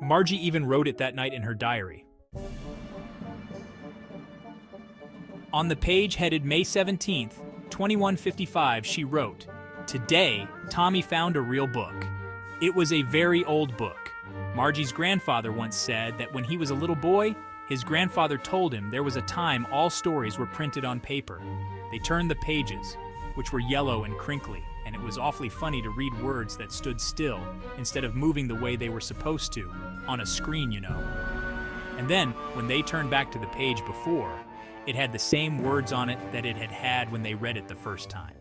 Margie even wrote it that night in her diary. On the page headed May 17th, 2155, she wrote, "Today, Tommy found a real book. It was a very old book. Margie's grandfather once said that when he was a little boy, his grandfather told him there was a time all stories were printed on paper. They turned the pages, which were yellow and crinkly, and it was awfully funny to read words that stood still instead of moving the way they were supposed to, on a screen, you know. And then, when they turned back to the page before, it had the same words on it that it had had when they read it the first time."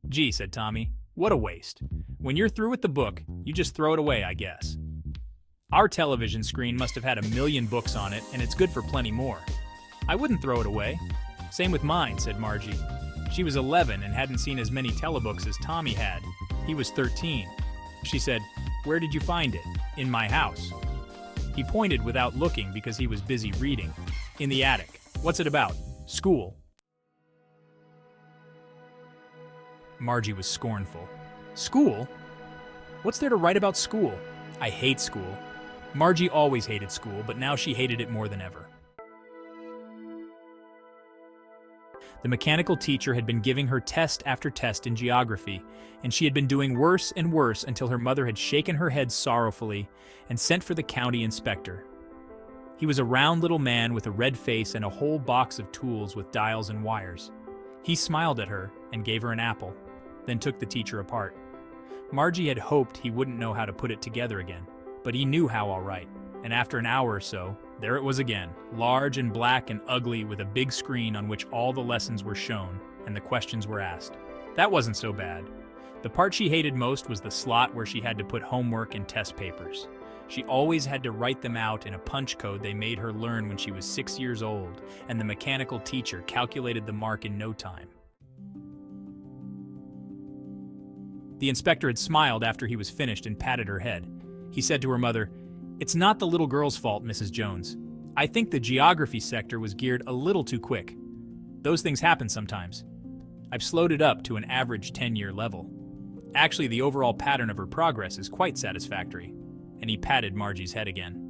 "Gee," said Tommy, "what a waste. When you're through with the book, you just throw it away, I guess. Our television screen must have had 1,000,000 books on it, and it's good for plenty more. I wouldn't throw it away." "Same with mine," said Margie. She was 11 and hadn't seen as many telebooks as Tommy had. He was 13. She said, "Where did you find it?" "In my house." He pointed without looking because he was busy reading. "In the attic." "What's it about?" "School." Margie was scornful. "School? What's there to write about school? I hate school." Margie always hated school, but now she hated it more than ever. The mechanical teacher had been giving her test after test in geography, and she had been doing worse and worse until her mother had shaken her head sorrowfully and sent for the county inspector. He was a round little man with a red face and a whole box of tools with dials and wires. He smiled at her and gave her an apple, then took the teacher apart. Margie had hoped he wouldn't know how to put it together again, but he knew how all right, and after an hour or so, there it was again, large and black and ugly with a big screen on which all the lessons were shown and the questions were asked. That wasn't so bad. The part she hated most was the slot where she had to put homework and test papers. She always had to write them out in a punch code they made her learn when she was 6 years old, and the mechanical teacher calculated the mark in no time. The inspector had smiled after he was finished and patted her head. He said to her mother, "It's not the little girl's fault, Mrs. Jones. I think the geography sector was geared a little too quick. Those things happen sometimes. I've slowed it up to an average 10-year level. Actually, the overall pattern of her progress is quite satisfactory." And he patted Margie's head again.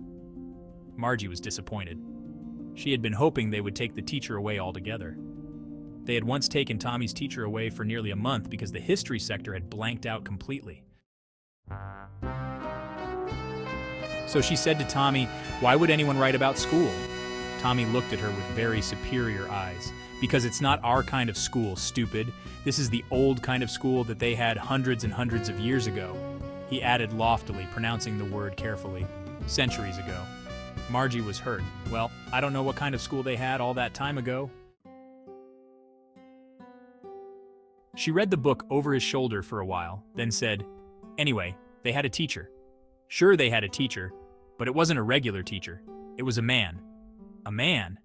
Margie was disappointed. She had been hoping they would take the teacher away altogether. They had once taken Tommy's teacher away for nearly a month because the history sector had blanked out completely. So she said to Tommy, "Why would anyone write about school?" Tommy looked at her with very superior eyes. "Because it's not our kind of school, stupid. This is the old kind of school that they had hundreds and hundreds of years ago." He added loftily, pronouncing the word carefully. "Centuries ago." Margie was hurt. "Well, I don't know what kind of school they had all that time ago." She read the book over his shoulder for a while, then said, "Anyway, they had a teacher." Sure, they had a teacher, but it wasn't a regular teacher. It was a man. A man?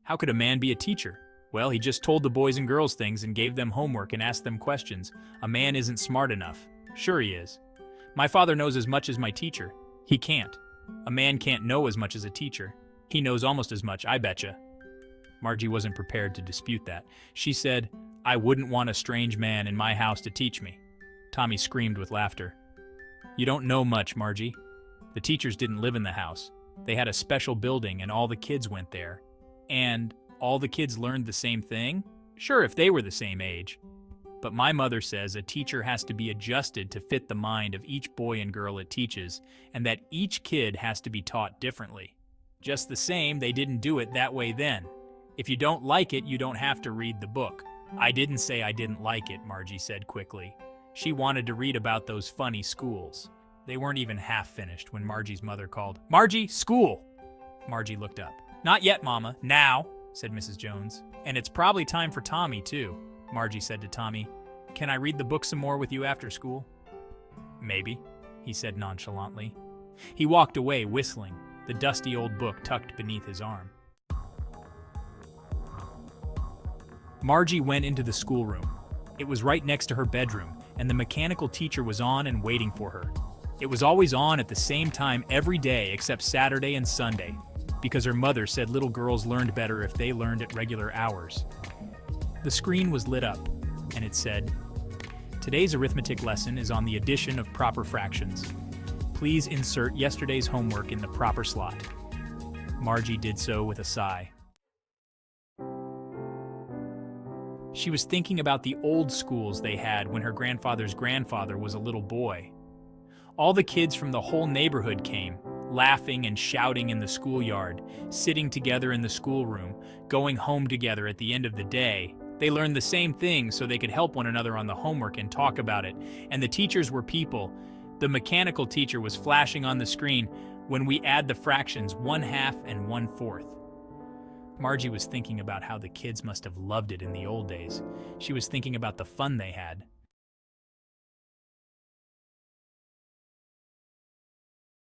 How could a man be a teacher? Well, he just told the boys and girls things and gave them homework and asked them questions. A man isn't smart enough. Sure he is. My father knows as much as my teacher. He can't. A man can't know as much as a teacher. He knows almost as much, I betcha. Margie wasn't prepared to dispute that. She said, "I wouldn't want a strange man in my house to teach me." Tommy screamed with laughter. "You don't know much, Margie. The teachers didn't live in the house. They had a special building and all the kids went there. And all the kids learned the same thing? Sure, if they were the same age. But my mother says a teacher has to be adjusted to fit the mind of each boy and girl it teaches, and that each kid has to be taught differently. Just the same, they didn't do it that way then. If you don't like it, you don't have to read the book." "I didn't say I didn't like it," Margie said quickly. She wanted to read about those funny schools. They weren't even half finished when Margie's mother called, "Margie, school!" Margie looked up. "Not yet, Mama. Now," said Mrs. Jones. "And it's probably time for Tommy, too." Margie said to Tommy, "Can I read the book some more with you after school?" "Maybe," he said nonchalantly. He walked away whistling, the dusty old book tucked beneath his arm. Margie went into the schoolroom. It was right next to her bedroom, and the mechanical teacher was on and waiting for her. It was always on at the same time every day except Saturday and Sunday, because her mother said little girls learned better if they learned at regular hours. The screen was lit up, and it said, Today's arithmetic lesson is on the addition of proper fractions. Please insert yesterday's homework in the proper slot. Margie did so with a sigh. She was thinking about the old schools they had when her grandfather's grandfather was a little boy. All the kids from the whole neighborhood came, laughing and shouting in the schoolyard, sitting together in the schoolroom, going home together at the end of the day. They learned the same thing so they could help one another on the homework and talk about it. And the teachers were people. The mechanical teacher was flashing on the screen when we add the fractions 1/2 and 1/4. Margie was thinking about how the kids must have loved it in the old days. She was thinking about the fun they had.